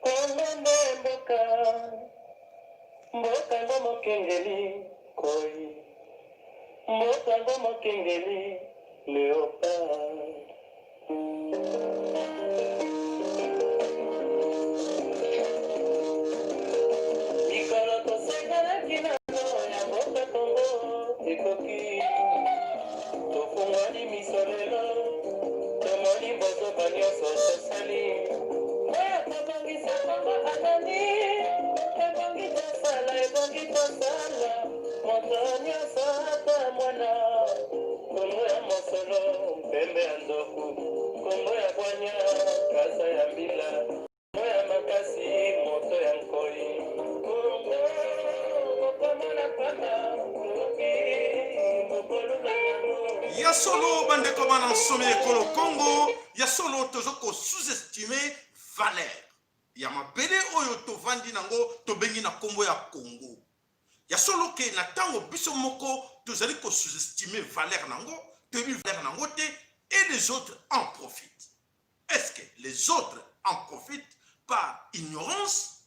Kongonde mboka, mboka ndo mokengeli koi, mboka ndo mokengeli léopard. Mikolo tosenganaki nano ya mboka Kongo ekoki, tofungwani miso lelo, tomoni bozoba nyonso tosali. Tobongisa Kongo anani, ebongi tosala, moto nyonso ata mwana. Kongo ya mosolo, mpembe ya nzoku, Kongo ya bwanya, kasa ya mbila, Kongo ya makasi, moto ya nkoi. Kongo, kokomona pamba, koki, kokolula yango. Ya solo bande komana nsome ekolo Congo, ya solo tozoko sous-estimer valeur. Ya mabele oyo tovandi nango tobengi na kombo ya Congo. Ya solo ke na tango biso moko tozali ko sous-estimer valeur nango, toyebi valeur nango te et les autres en profitent. Est-ce que les autres en profitent par ignorance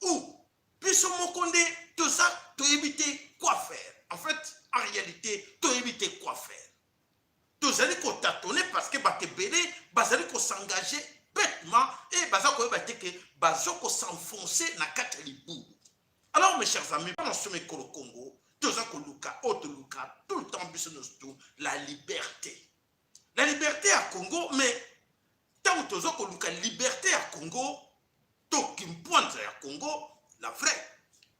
ou biso moko nde toza toyebi te quoi faire? En fait, en réalité, toyebi te quoi faire. Tozali ko tâtonner parce que batebele bazali ko s'engager bêtement et bazako bateke bazoko s'enfoncer na kati libu. Alors mes chers amis, pendant ce mekolo Congo, tozako luka luka tout le temps biso nosto la liberté. La liberté à Congo, mais tant que tozako luka liberté à Congo, to kimpwanza ya Congo, la vraie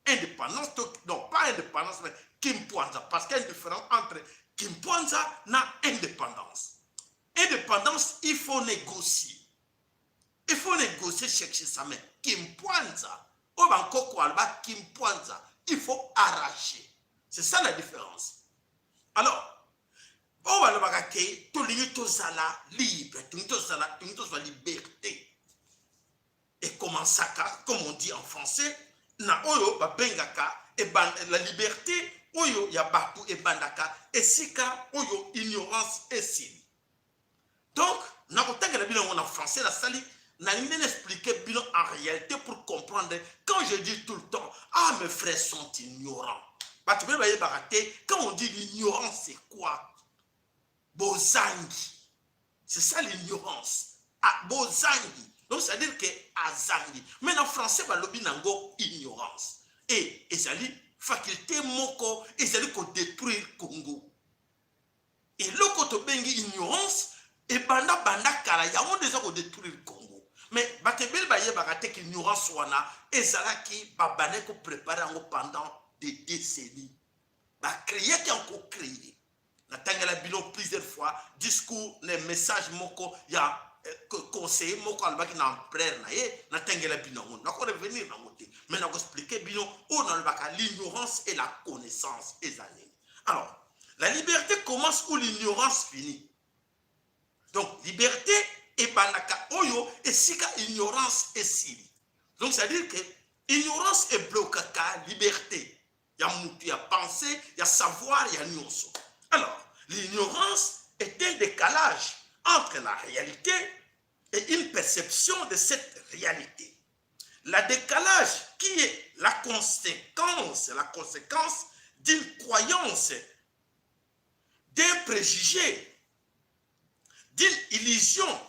indépendance, non pas indépendance mais kimpwanza parce qu'il y a une différence entre Kimpwanza na indépendance. Indépendance, il faut négocier. Il faut négocier, chercher sa main. Kimpwanza, au Bangkok, Kimpwanza, il faut arracher. C'est ça la différence. Alors, au Balabagake, tout le zala libre, tout le liberté. Et comment ça, comme on dit en français, na oyo babengaka et la liberté. Oyo ya batu e bandaka esika oyo ignorance esili. Donc, na kotanga la bilan en français la sali na nini expliquer bilan en réalité pour comprendre quand je dis tout le temps ah mes frères sont ignorants. Bah tu peux bailler baraté quand on dit l'ignorance c'est quoi? Bozangi. C'est ça l'ignorance. Ah bozangi. Donc ça veut dire que azangi. Mais en français ba lobi nango ignorance. Et ezali faculté moko ezali ko détruire Congo. Et loko to bengi ignorance et banda kala ya on déjà ko détruire Congo. Mais batebel ba yeba ka ignorance wana ezalaki ba bané ko préparer ngo pendant des décennies. Ba créer qui encore créé. Na tangela bilon plusieurs fois discours les messages moko ya conseiller moko albaki na empereur na ye na tangela bilon na ko revenir na moté. Mais on va expliquer bien l'ignorance et la connaissance des années. Alors, la liberté commence où l'ignorance finit. Donc, liberté et banaka oyo et sika ignorance et sili. Donc, ça veut dire que ignorance est blocaka, liberté. Il y a mouti, il y a pensée, il y a savoir, il y a nyonso. Alors, l'ignorance est un décalage entre la réalité et une perception de cette réalité. La décalage qui est la conséquence d'une croyance, d'un préjugé, d'une illusion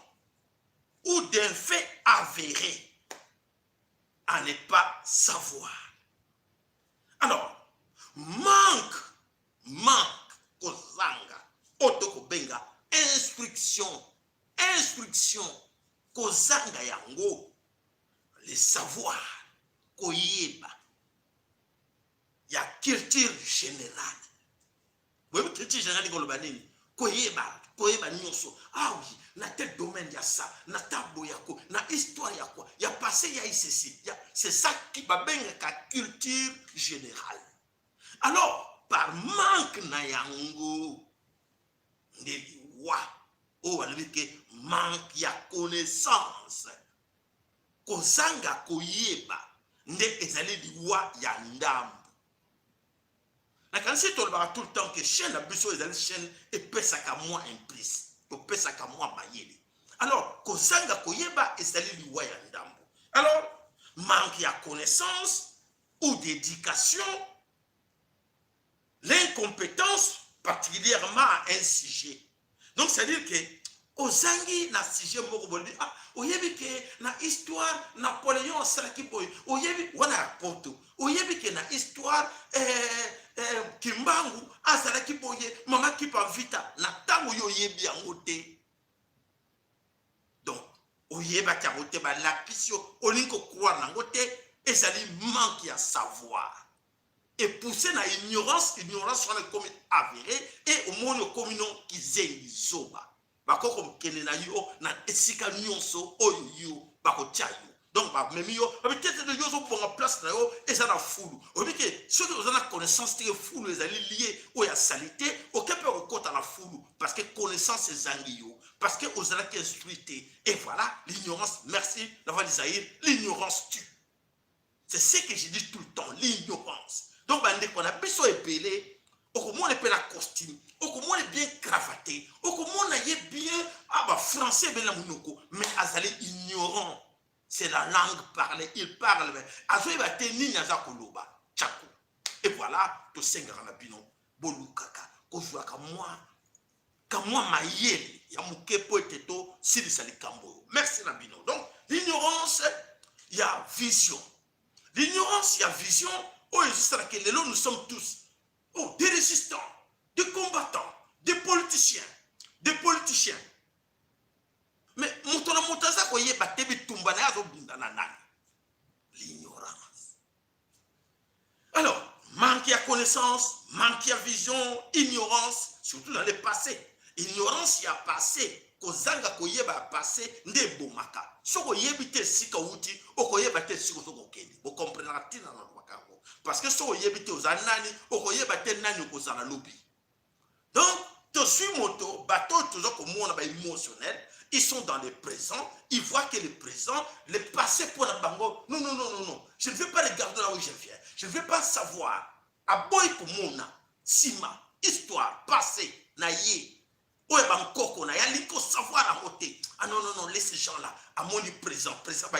ou d'un fait avéré à ne pas savoir. Alors, manque, kozanga, otokobenga, instruction, kozanga yango. Les savoirs, koyeba, il y a culture générale. Vous voyez, culture générale, koyeba nyonso. Ah oui, na tel domaine, il y a ça, na tableau, il y a quoi, na histoire, il y a quoi, il y a passé, il y a ici. C'est ça qui va bien la culture générale. Alors, par manque na yango, on va dire que manque, il y a connaissance. Kozanga koyeba nde ezali liwa ya ndambo. Na kanisi tolobaka tout le temps que chaîne la biso ezali chaîne epesaka moi implice, topesaka moi mayele. Alors kozanga koyeba ezali liwa ya ndambo. Alors manque de connaissance ou d'éducation, l'incompétence particulièrement à un sujet. Donc, c'est-à-dire que ozangi na sujet moko boldi ah oyebi ke na histoire Napoléon asalaki boy oyebi wana poto oyebi ke na histoire Kimbangu asalaki boye mama kipa vita na tango yo yebi yango te. Donc oyeba ka bote ba la pisio olinko croire nango te ezali manque ya savoir. Et pousser dans l'ignorance, l'ignorance sera comme avérée, et au monde comme non qui zéli zoba. Bako comme kenena yo na esika nyonso oyo yo bako tia yo. Donc ba même yo, peut-être de yo so pour en place na yo et ça na foulu. On dit que ceux qui ont la connaissance de foulu les alliés liés au ya salité, aucun peut recompte à la foulu parce que connaissance c'est zangio, parce que aux alliés qui instruité. Et voilà, l'ignorance, merci d'avoir dit Zahir, l'ignorance tue. C'est ce que je dis tout le temps, l'ignorance. Donc, on a besoin de pelé, on a la costume, on a bien cravaté, on a bien français, mais azali ignorant. C'est la langue parlée, il parle. Et voilà, to senga na bino, bolu kaka, ko jwa ka moi mayele, ya muke poeteto, sili sali kambo. Merci na bino. Donc, l'ignorance, il y a vision. L'ignorance, il y a vision. Oh, que nous sommes tous des résistants, des combattants, des politiciens. Mais l'ignorance. Alors, manque de connaissance, manque de vision, ignorance, surtout dans le passé. Ignorance, il y a passé. Kozanga koyeba passé nde bomaka. Soko yebite sika uti, okoyeba te siko soko kende. Vous comprenez la tina na makambo. Parce que soko yebite ozanani, okoyeba te nani okozana lobi. Donc, to suis moto, bateau toujours comme on a émotionnel, ils sont dans le présent, ils voient que le présent, le passé pour la bango. Non. Je ne veux pas regarder là où je viens. Je ne veux pas savoir. Aboy pour mona, sima, histoire, passé, naïe. Ouais, on a un savoir à côté. Ah non, laisse ces gens-là. À mon présent, bah,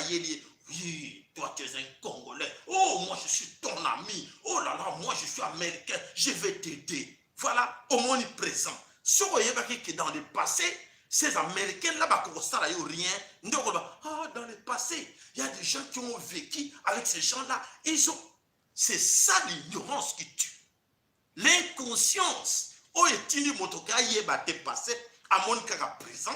oui, toi tu es un Congolais. Oh, moi je suis ton ami. Oh là là, moi je suis américain. Je vais t'aider. Voilà, au moins présent. Si vous voyez que dans le passé, ces Américains là-bas, rien. Dans le passé, il y a des gens qui ont vécu avec ces gens-là. C'est ça l'ignorance qui tue. L'inconscience. Oh, et motoka yeba te passé à mon cas présent.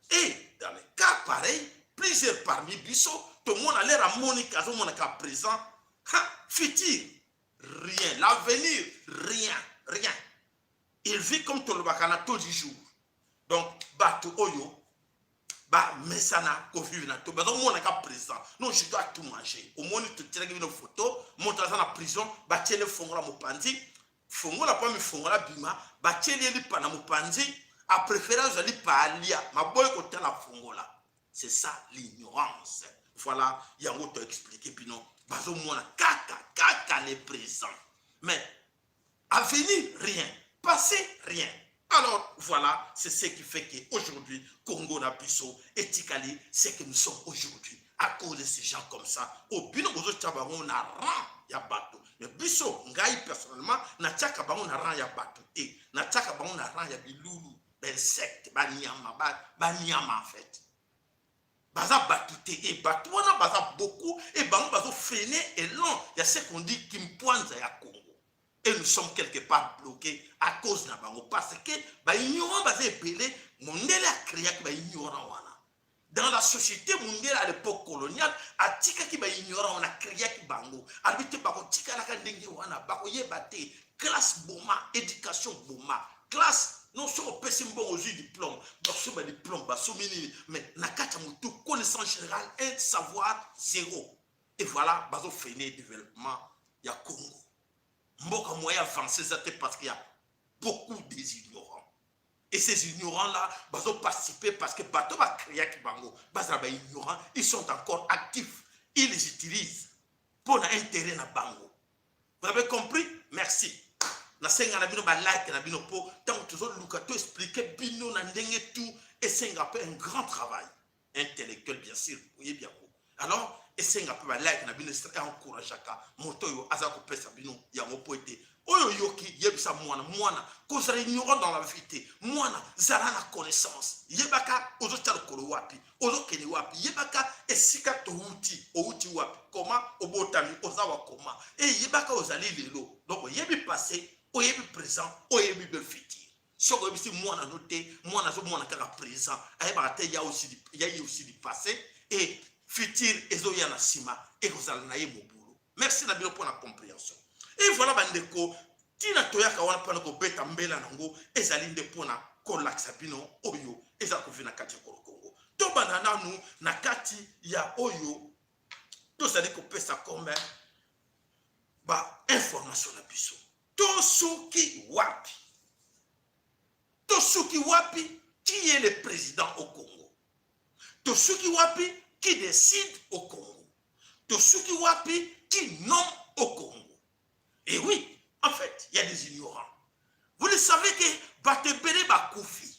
Et dans les cas pareils, plusieurs parmi biso, tout le monde a l'air à mon cas présent. Futur, rien. L'avenir, rien. Il vit comme tout le bacana tous les jours. Donc, bateau oyo, mesana, kofi na to, donc mon cas présent. Non, je dois tout manger. Au moins, tu tires une photo, monte dans la prison, tiens le fond à mon pandi. Fongola pa mi fongola bima ba tcheli li pa na mopanzi a préférence ali pa alia ma boy ko tala fongola. C'est ça l'ignorance. Voilà, yango to expliquer bino bazo mona kaka les présents. Mais avenir rien, passé rien. Alors voilà, c'est ce qui fait que aujourd'hui Congo na biso etikali, c'est que nous sommes aujourd'hui à cause de ces gens comme ça. Au bino bozo chabango na rang ya bato. Mais biso ngai personnellement na tchaka bango na rang ya bato te. Na tchaka bango na rang ya bilulu, d'insectes, banyama en fait. Baza bato te et bato wana baza beaucoup et bango bazo freiner et long. Il y a ce qu'on dit Kimpoanza ya Congo. Et nous sommes quelque part bloqués à cause de bango parce que ignorant basé pelé mondele a créé que ignorant wana. Dans la société mondiale à l'époque coloniale, à tika qui ba ignorant on a créé qui bango. Habité bako tika la kandengi wana bako yebate classe boma, éducation boma, classe non seulement pessimbo aux diplômes, parce que diplôme baso mini mais nakata mutu connaissance générale et savoir zéro. Et voilà bazo freiner développement ya Congo. Mboka moyen avancé parce qu'il y a beaucoup d'ignorants. Et ces ignorants-là, ils ont participé parce que bateau va créer qui bango, ignorants, ils sont encore actifs. Ils les utilisent pour l'intérêt na bango. Vous avez compris? Merci. Na senga na bino ba like na bino po tant que toujours lukato expliquer bino na ndenge tout et c'est un grand travail intellectuel bien sûr. Oui bien. Alors, esenga pe ba like na bino encourageaka moto yo aza ko pesa bino ya mopoete. Oyo yoki yebisa mwana kozala ignorant dans la vérité. Mwana zala na connaissance. Yebaka ozota lokolo wapi, ozokeni wapi. Yebaka esika to outi wapi. Comment obotami ozawa comment. Et yebaka ozali lelo. Donc yebi passé, oyebi présent, oyebi be futur. Soko yebisi mwana noté, mwana zo mwana kaka présent. Ayeba te ya aussi du passé et futur ezoya na sima et kozala na ye mobulu. Merci na bino pour la compréhension. Et voilà bandeko tina toyaka wana pona ko beta mbela nango ezali nde pona ko laksa bino oyo eza ko vina kati ko Congo. To banana nu na kati ya oyo to zali ko pesa comme ba information na biso. To suki wapi qui est le président au Congo? To suki wapi qui décide au Congo? To suki wapi qui nomme au Congo? Et oui, en fait, il y a des ignorants. Vous le savez que Batebele Bakoufi,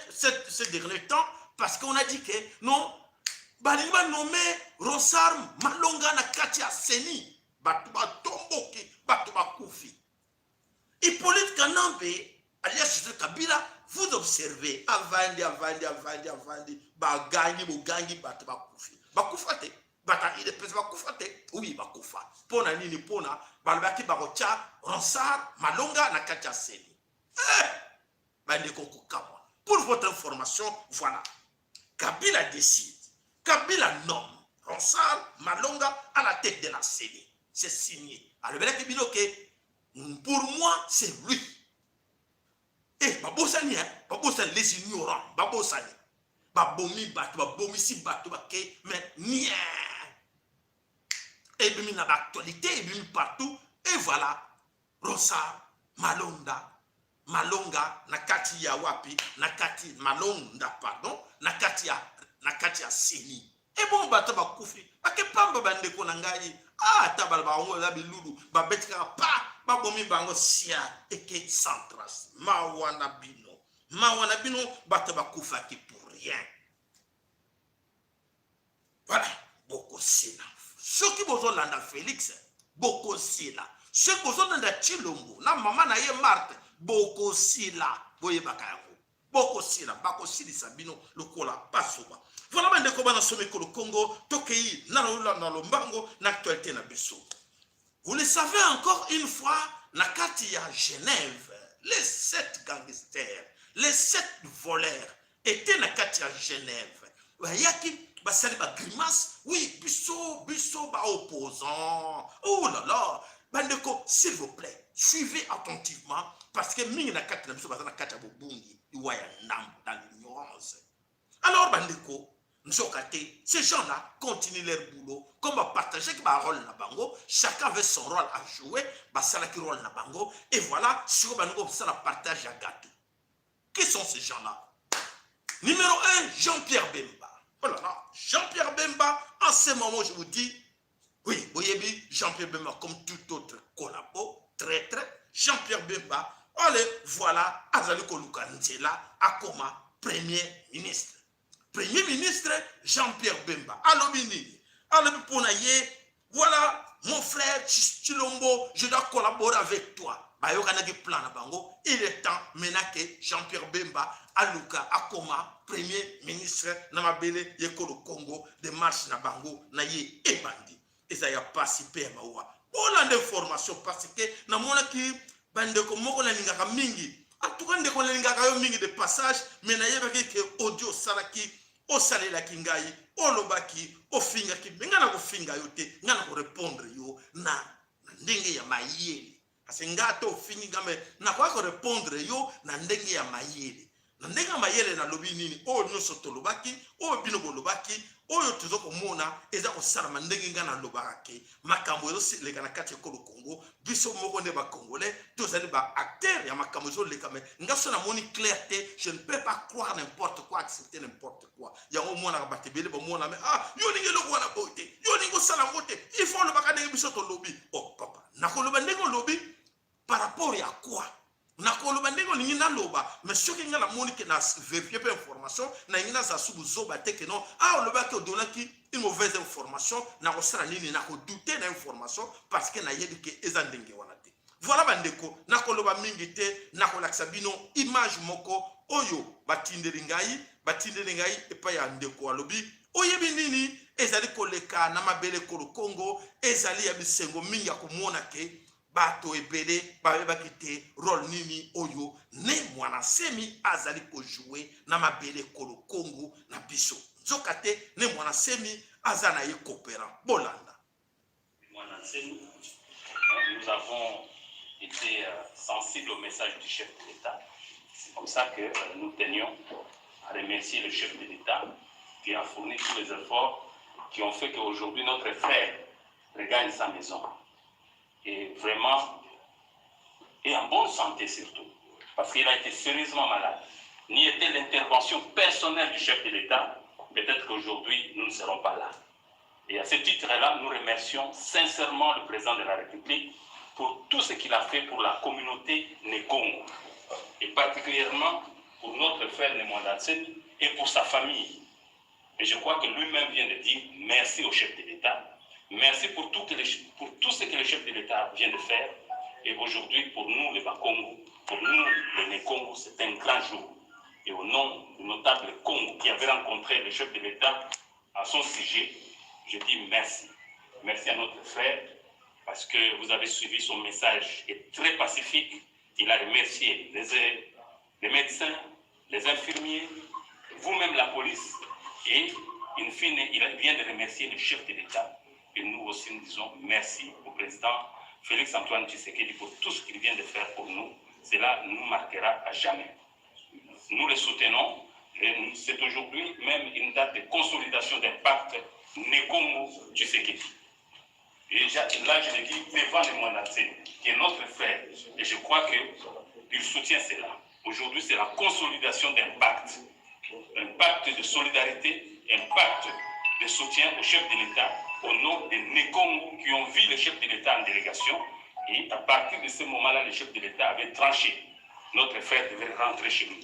ces derniers temps, parce qu'on a dit que non, Balima nommé Ronsard Malonga na Katia Seni, Batuba Tomboki, Batuba Koufi. Hippolyte Kanambe, alias Joseph Kabila, vous observez, Avandi, Bagangi, Batuba Koufi. Bakoufate. Bata il est président Bakufate. Oui, Bakufa. Pona nini pona, balbaki barocha, Ronsard, Malonga, na Katia Seni. Pour votre information, voilà. Kabila décide. Kabila nomme Ronsard, Malonga à la tête de la Seni. C'est signé. Alors, pour moi, c'est lui. Et Babosani, les ignorants, Babosani. Babomi batu, babomi si batu, mais nie. Et bien, dans l'actualité, et bien partout, et voilà, Ronsard, Malonga, Nakati Yawapi, Nakati Malonda, pardon, Nakati Seni. Et bon, Bataba Koufi, Ake Pamba Bande Konangayi, Tabalba, Labilulu, Babetka, Babomi Bango Sia, Eke Centras, Mawanabino, Bataba Koufa qui pour rien. Voilà, beaucoup c'est là. Ceux qui vous ont landa Félix, beaucoup c'est là. Ceux qui vous ont landa Chilombo, na maman na ye Marthe, beaucoup c'est là. Boye bakayango, beaucoup c'est là. Bako si Sabino, le kola, pas souvent. Voilà, bande ko bana somme ko le Congo, tokei na lombango, na actualité na biso. Vous le savez encore une fois, na kati ya Genève, les 7 gangsters, les 7 voleurs étaient na kati ya Genève. Yaki basali ba grimace, oui, biso ba opposant. Oh là là, bandeko, s'il vous plaît, suivez attentivement parce que mingi na kati na biso bazana kati ya bobungi, iwaya nam dans l'ignorance. Alors bandeko, ces gens-là continuent leur boulot, comme va partager ba rôle na bango, chacun avait son rôle à jouer, basala ki rôle na bango, et voilà, si on bango ça la partage à gâteau. Qui sont ces gens-là? Numéro 1, Jean-Pierre Bemba. Oh là là, Jean-Pierre Bemba, en ce moment, je vous dis, oui, voyez-vous, Jean-Pierre Bemba, comme tout autre collabo, très, Jean-Pierre Bemba, allez, voilà, Azaliko Lukanzela, Akoma, Premier ministre. Premier ministre, Jean-Pierre Bemba. Alobini, Alobiponaye, voilà, mon frère Chilombo, je dois collaborer avec toi. Il est temps maintenant que Jean-Pierre Bemba, Aluka, Akoma, Premier ministre, Namabele, Yekolo Congo, de marche na bango, na ye et bandi. Et ça y a participé à Mawa. Bon, l'information parce que, na mona ki, bande ko moko na lingaka mingi. En tout cas, ndeko na lingaka yo mingi de passage, mais na yeba ke audio salaki, o salela kingai, o lobaki, o finga ki, ngana ko finga yo te, ngana ko répondre yo, na ndenge ya mayele. Parce que ngato fini game na kwa ko répondre yo na ndenge ya mayele. Na ndenge ya mayele na lobi nini o nyoso to lobaki o bino bo lobaki o yo tuzo ko mona eza ko sala ndenge ngana lobaki makambo yo si leka na kati ko le Congo biso moko ne ba congolais tous ali ba acteur ya makambo zo leka me ngaso na moni clarté, je ne peux pas croire n'importe quoi, accepter n'importe quoi. Ya o mona ka batebele ba mona me yo ninge lo ko na bote yo ningo sala ngote il faut le baka ndenge biso to lobi. Oh papa na ko loba ndenge lobi par rapport à quoi? nakoloba ndenge olingi naloba mais soki nga namoni ke na vérifie mpe information na ngi naza subu zoba te ke non olobaki odonaki une mauvaise information nakosala nini nakodute na information parce que nayebi ke eza ndenge wana te. Voilà bandeko, nakoloba mingi te, nakolakisa bino image moko oyo batindeli ngai epai ya ndeko alobi oyebi nini ezali koleka na mabele kolo Congo ezali ya bisengo mingi ya komona ke bato ebele bayebaki te role nini oyo ne mwana semi azali kojouer na mabele kolo Congo na biso nzoka te ne mwana semi aza na ye coopérant bolanda mwana semi. Nous avons été sensibles au message du chef de l'État. C'est comme ça que nous tenions à remercier le chef de l'État qui a fourni tous les efforts qui ont fait qu'aujourd'hui notre frère regagne sa maison. Et vraiment, et en bonne santé surtout, parce qu'il a été sérieusement malade. N'y était l'intervention personnelle du chef de l'État, peut-être qu'aujourd'hui nous ne serons pas là. Et à ce titre-là, nous remercions sincèrement le président de la République pour tout ce qu'il a fait pour la communauté Nekongo, et particulièrement pour notre frère Nemwandatsen et pour sa famille. Et je crois que lui-même vient de dire merci au chef de l'État, merci pour tout ce que le chef de l'État vient de faire. Et aujourd'hui, pour nous, les Bakongo, pour nous, les Nekongo, c'est un grand jour. Et au nom du notable Congo qui avait rencontré le chef de l'État à son sujet, je dis merci. Merci à notre frère, parce que vous avez suivi son message est très pacifique. Il a remercié les médecins, les infirmiers, vous-même la police, et in fine, il vient de remercier le chef de l'État. Et nous aussi, nous disons merci au président Félix-Antoine Tshisekedi pour tout ce qu'il vient de faire pour nous. Cela nous marquera à jamais. Nous le soutenons. C'est aujourd'hui même une date de consolidation d'un pacte Nekongo Tshisekedi. Et là, je le dis devant le Mwanatsen, qui est notre frère. Et je crois qu'il soutient cela. Aujourd'hui, c'est la consolidation d'un pacte. Un pacte de solidarité, un pacte de soutien au chef de l'État, au nom des Nekongo qui ont vu le chef de l'État en délégation. Et à partir de ce moment-là, le chef de l'État avait tranché. Notre frère devait rentrer chez nous.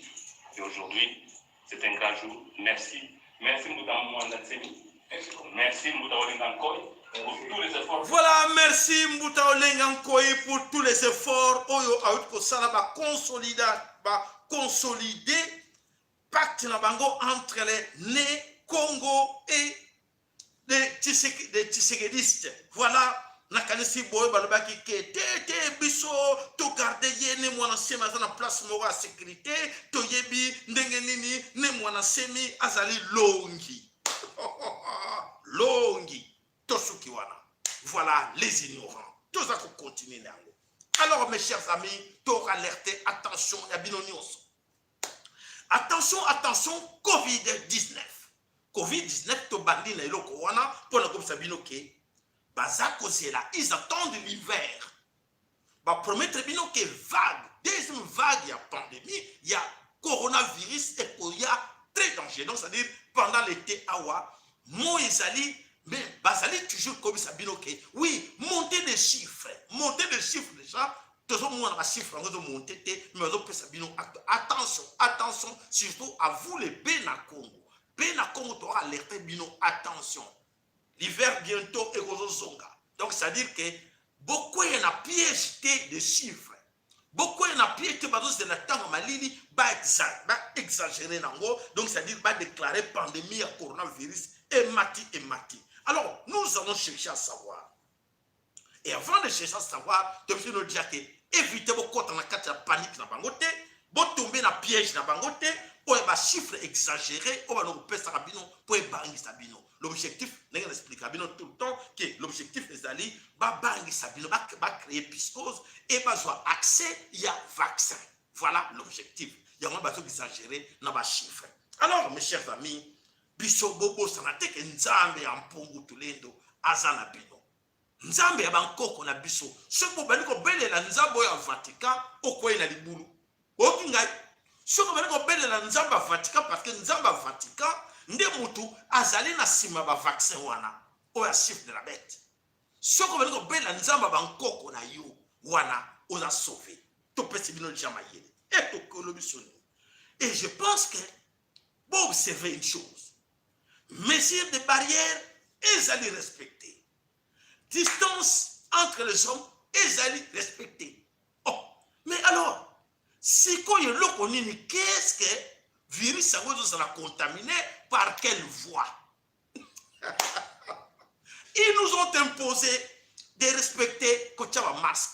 Et aujourd'hui, c'est un grand jour. Merci. Merci Mouta Mwandatseni. Merci Mouta Olingankoy. Pour tous les efforts. Voilà, merci Mbuta Olengankoy pour tous les efforts. Oyo aout ko sala ba consolider pacte na bango entre les Congo et les Tshisekidistes. Voilà, na kanisi boy balobaki ke te biso to garder yene mwana semi azana place moko à sécurité to yebi ndenge nini ne mwana semi azali longi. Longi. Voilà les ignorants. Tous à continuer. Alors mes chers amis, tu alerté, attention, attention, Covid-19. Covid-19, tu bandi na iloko wana, pour la comme sabino ke, bazako zela, ils attendent l'hiver. Ba promettre bino ke vague, deuxième vague, il y a pandémie, il y a coronavirus et il y a très dangereux. Donc c'est-à-dire pendant l'été, awa, Moïsali, mais Basali toujours comme ça, oui, monter des chiffres déjà, tout le monde a des chiffres, on va monter, mais on peut s'abino. Attention, surtout à vous les Benakongo. Benakongo t'aura alerté, bino, attention. L'hiver bientôt est aux zonga. Donc, c'est-à-dire que beaucoup y a piège des chiffres. Beaucoup y a piège de la temps malili, exagérer nango. Donc, c'est-à-dire, déclarer pandémie à coronavirus et mati. Alors, nous allons chercher à savoir. Et avant de chercher à savoir, tu peux nous dire que évitez vos côtes dans la panique dans bangote, vous tombez dans le piège dans bangote, ou un chiffre exagéré, ou un peu sabino, pour bangi sabino. L'objectif, n'est-ce pas expliquer tout le temps que l'objectif est d'aller bangi sabino, va créer piscose et va avoir accès, il y a vaccin. Voilà l'objectif. Il y a un bateau exagéré dans les chiffres. Alors, mes chers amis, biso bobo sanate ke nzambe ya mpungu tulendo azana bino nzambe ya bankoko na biso soko bali ko belela nzambo ya Vatican okoye na libulu okinga soko bali ko belela nzambe ya Vatican parce que nzambe ya Vatican nde mutu azali na sima ba vaccin wana o ya chiffre de la bête soko bali ko belela nzambe ya bankoko na yo wana oza sauvé topesi bino jamayele et tokolo bisoni. Et je pense que vous observez une chose. Mesures de barrières, ils allaient respecter. Distance entre les hommes, ils allaient respecter. Oh, mais alors, si quand il y a qu'est-ce que virus sera contaminé par quelle voie? Ils nous ont imposé de respecter le masque.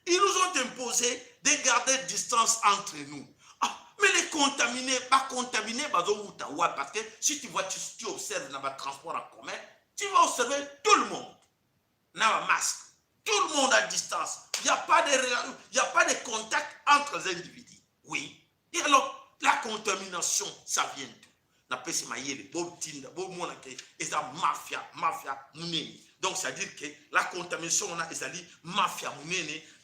Ils nous ont imposé de garder distance entre nous. Ah, mais les contaminés, pas contaminés, parce que si tu vois, tu observes dans le transport en commun, tu vas observer tout le monde dans un masque. Tout le monde à distance. Il n'y a pas de contact entre les individus. Oui. Et alors, la contamination, ça vient d'où? Mafia, donc, c'est-à-dire que la contamination, on a des mafia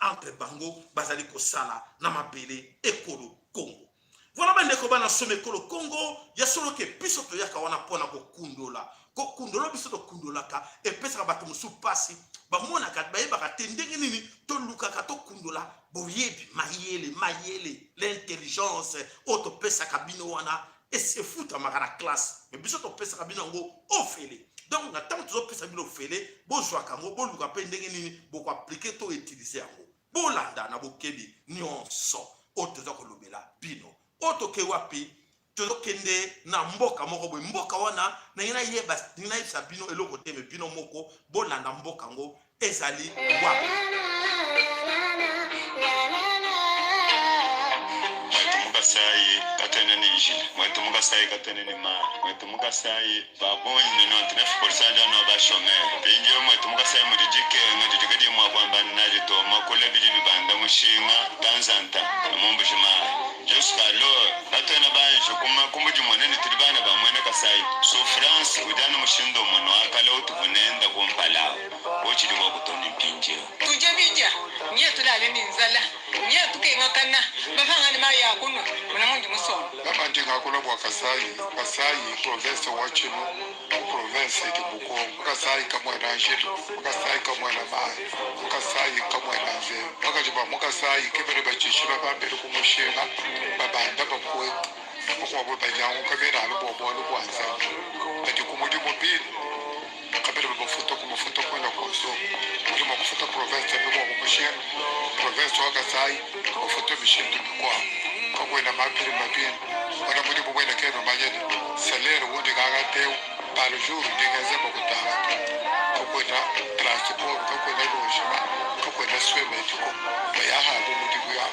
entre Bango, Bazali Kosala, Namabele et Kolo Congo. Voilà, ben, les na somme Kolo Congo, il y a solo que pisoto yaka wana pona ko kundola. Ko kundola bisoto kundola ka, et pesa bato musu pasi, ba mona kat ba yeba ka tendenge nini, to luka ka to kundola, bo yebi, mayele, l'intelligence, auto pesa kabino wana, et c'est fou ta la classe. Mais bisoto pesa kabino ngo, ofele. Donc, na tant que pesa bino ofele, bo jwa kango, bo luka pe ndenge nini, bo ko appliquer to utiliser yango. Bo landa na bo kebi, nyonso, auto za ko lobela bino. Auto ke wapi, to kende na mboka moko boy mboka wana na ina yeba nina sabino eloko teme bino moko bolanda mboka ngo ezali wapi. Sai katene ni jile mwetu muka sai katene ni ma mwetu muka sai baboni ni 99% jana ba chômeur pinjo mwetu muka sai mudijike ngajike di mwa kwamba naje to makole biji bibanda mushinga tanzanta mombo jima jusqu'à l'heure atena banje kuma kumuji monene tilibana ba mwene kasai souffrance ujana mushindo mono akala utukunenda kumpala ochili kwa kutoni pinjo tuje bija nye tulale ni nzala nye tukenga kana bafanga ni maya kuno muna mungi musono kama ndinga kuno kwa kasai province wachino province kibuko kasai kama na jeto kasai kama na mai kasai kama na nze wakajiba mukasai kebere bachishira bambere kumushinga babanda bakwe kwa bo bajangu kabera alo bo kwanza ati kumudi mobile kabera bafuto kwenda koso ndimo kufuta province ndimo kumushinga province wakasai kufuta mishindu kwa kwenda mapiri wana muri bwenda kero manyene salaire wonde gaga teu par jour ndingaze bakutanga kwa kwenda transport kwa kwenda logement kwa kwenda sweme tuko bayaha muri bwa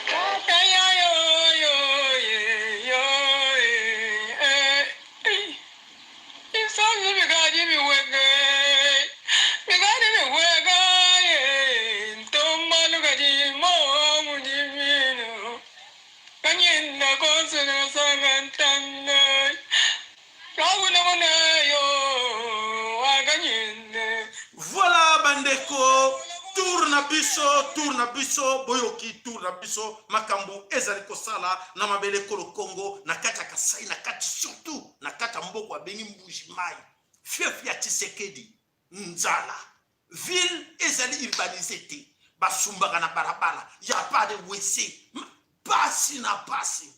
Voilà bandeko tourna biso boyoki tourna biso makambo ezali kosala na mabele kolo Congo na kata Kasai na kati surtout na kata mboko abengi Mbuji Mai fief ya Tshisekedi nzala ville ezali urbanisée te basumbaka na barabara ya pas de WC pasi na pasi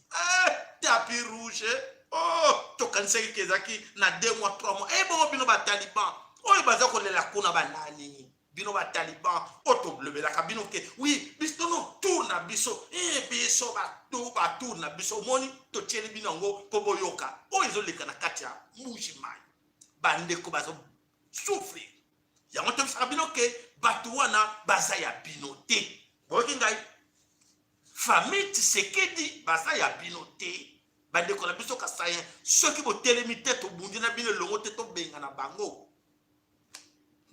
tapis rouge oh tokanisaki kezaki na 2 mois 3 mois bon bino ba taliban oyo baza kolela kuna banani bino ba taliban otoblebela kabino ke oui biso no tourna biso biso ba tourna biso moni to tieli bino ngo pobo yoka oyo ezoleka na kati ya Mbuji Mai bandeko bazo souffrir yango to saka bino ke batu wana baza ya bino te boki ngai famille Tshisekedi baza ya bino te bandeko na biso Kasai soki botelemi te to bundi na bino longo te to benga na bango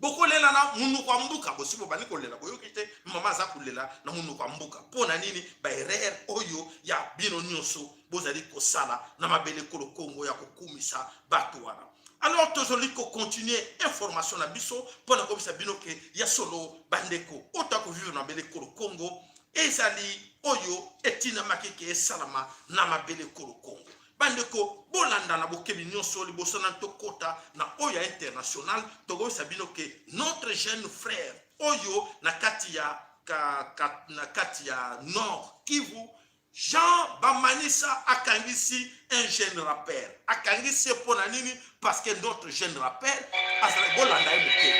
bokolela na munu kwa mbuka bosibo bani kolela boyoki te mama za kolela na munu kwa mbuka pona nini ba erreur oyo ya bino nyonso bozali kosala na mabele kolo Congo ya kokumisa batu wana. Alors tozoli ko continuer information na biso pona ko bisa bino ke ya solo bandeko otako vivre na mabele kolo Congo ezali oyo etina makeke esalama na mabele kolo Congo. Bandeko bolanda na bokebi nyonso liboso na tokota na oyo international togo sabino ke notre jeune frère oyo na kati ya na kati ya Nord Kivu, Jean Bamanisa akangisi un jeune rappeur. Akangisi pour nini parce que notre jeune rappeur azale bolanda ebeke.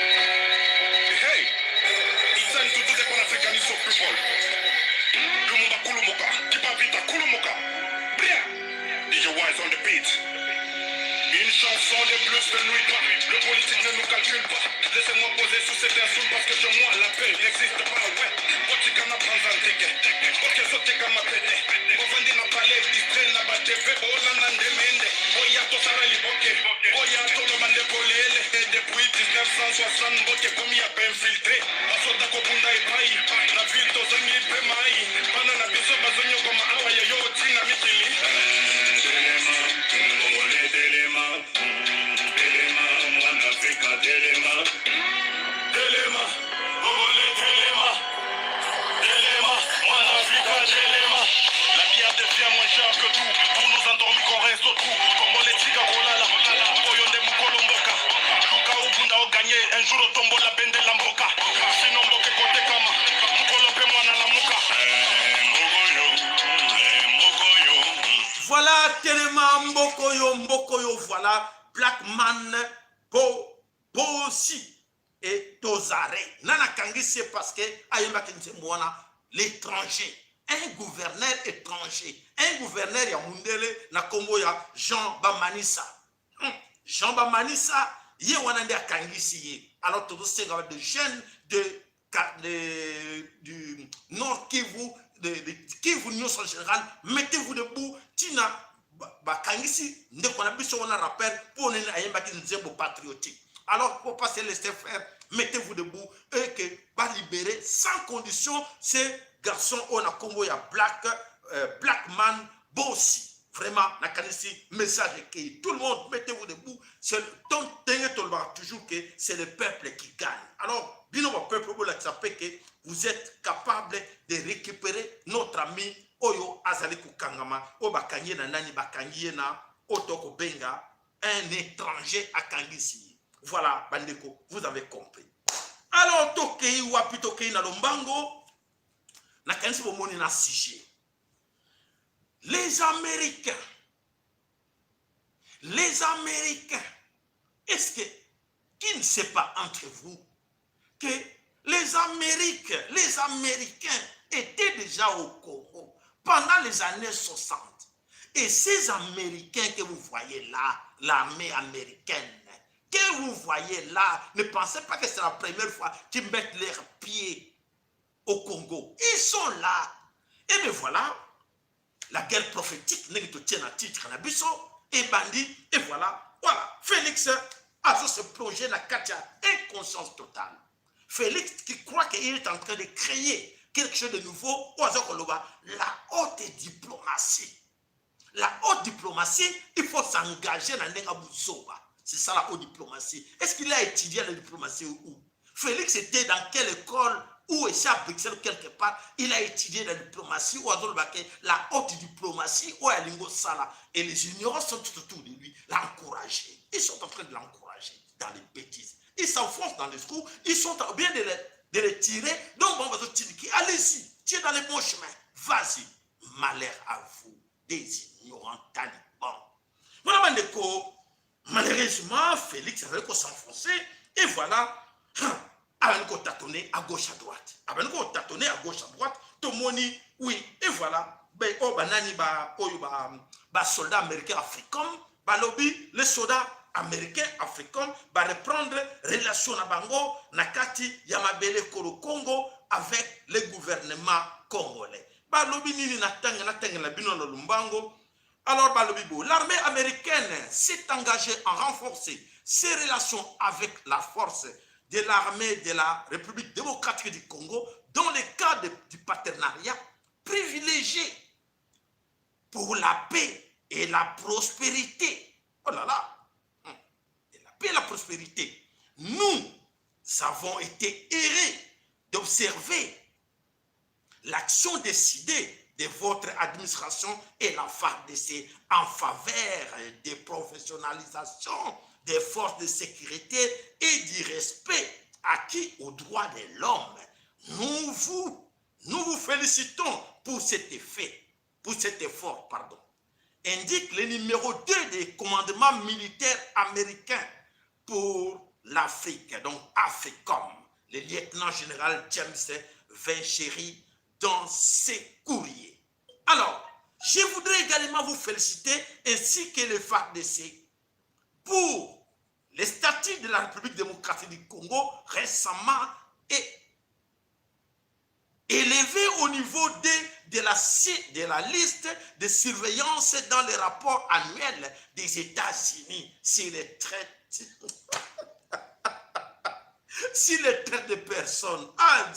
Hey, it's time to do the Pan-Africanist of people. Lumumba Kulumuka, Kipavita Kulumuka. Bria, DJ Wise on the beat. Une chanson de plus ne nuit pas. Le politique ne nous calcule pas. Laissez-moi poser sous cette insulte parce que chez moi la paix n'existe pas. Ouais, Botikana prend un ticket. Ok, sauter comme ma pété. Bovandi n'a pas l'air distrait, n'a pas de fait. Olanda Ndemende. Oya Tosara Liboke. Oya Tolomande Polele. Et depuis 1960, Boke comme il a pas infiltré. Asota Kobunda et Paï. La ville Tozangi Pemaï. Banana Biso Bazonyo comme Awa Yo Tina Mikili. Que tout, pour nous endormir qu'on reste au trou. Comme les tigres rolala, Boyonde Mukolomboka. Luka Ubunda au gagné, un jour au tombeau la bende la mboka. Sinon Boke Kote Kama, Mukolope Mwana la Muka. Voilà, tellement Mbokoyo, voilà, Black Man, Bosi et Tozare. Nana Kangi, c'est parce que Ayemba Kinsemwana, l'étranger. Un gouverneur étranger, un gouverneur ya mundele na kombo ya Jean Bamanisa. Jean Bamanisa, ye wanande akangisi ye. Alors tous ces gars de jeunes du Nord Kivu, de Kivu News en général, mettez-vous debout, tina bakangisi ndeko na biso wana rappel pour nene ayemba ki nzembo patriotique. Alors pour pas se laisser faire, mettez-vous debout et que va libérer sans condition ces garçon on a combo ya Black Man Bossi. Vraiment, nakanisi message que tout le monde mettez-vous debout. C'est le temps toujours que c'est le peuple qui gagne. Alors, bino le peuple vous l'acceptez que vous êtes capable de récupérer notre ami Oyo Azali Kukangama, Obakanye na nani bakanye na Otoko Benga, un étranger à Kangisi. Voilà, Bandeko, vous avez compris. Alors, Tokei wapi Tokei na Lombango. Na kanisi bomoni na sujet. Les Américains, est-ce que, qui ne sait pas entre vous que les Américains étaient déjà au Congo pendant les années 60. Et ces Américains que vous voyez là, l'armée américaine, que vous voyez là, ne pensez pas que c'est la première fois qu'ils mettent leurs pieds au Congo. Ils sont là. Et bien voilà, la guerre prophétique, n'est tient à titre à Nabiso, et bandit, et voilà. Félix a se plonger dans la Katia, inconscience totale. Félix qui croit qu'il est en train de créer quelque chose de nouveau, la haute diplomatie. La haute diplomatie, il faut s'engager dans Nengabuzoba. C'est ça la haute diplomatie. Est-ce qu'il a étudié la diplomatie où? Félix était dans quelle école? Ou est-ce à Bruxelles quelque part, il a étudié la diplomatie, ou la haute diplomatie, ou à Lingo Sala. Et les ignorants sont tout autour de lui, l'encourager. Ils sont en train de l'encourager dans les bêtises. Ils s'enfoncent dans les trous, ils sont en bien de les tirer. Donc, on va se dire, allez-y, tu es dans les bons chemins. Vas-y, malheur à vous, des ignorants talibans. Voilà, Mandeko, malheureusement, Félix avait s'enfoncer, et voilà. Abaniko tâtonner à gauche à droite. Abaniko tâtonner à gauche à droite. Tomoni, oui, et voilà. Ben, oh, banani, soldats américains africains, lobby, les soldats américains africains, reprendre relation à Bango, Nakati, Yamabele, Koro Congo, avec le gouvernement congolais. Lobby, nini natanga la bino no lumbango. Alors, l'armée américaine s'est engagée à renforcer ses relations avec la force de l'armée de la République démocratique du Congo dans le cadre du partenariat privilégié pour la paix et la prospérité. Oh là là! Et la paix et la prospérité. Nous avons été errés d'observer l'action décidée de votre administration et la FARDC en faveur de professionnalisation des forces de sécurité et du respect acquis aux droits de l'homme. nous vous félicitons pour cet effort, pardon. Indique le numéro 2 des commandements militaires américains pour l'Afrique, donc AFRICOM, le lieutenant général James Vincherry dans ses courriers. Alors, je voudrais également vous féliciter ainsi que le FARDC pour les statuts de la République démocratique du Congo récemment élevé au niveau de la liste de surveillance dans les rapports annuels des États-Unis sur les traites. Sur les traites de personnes. Ah,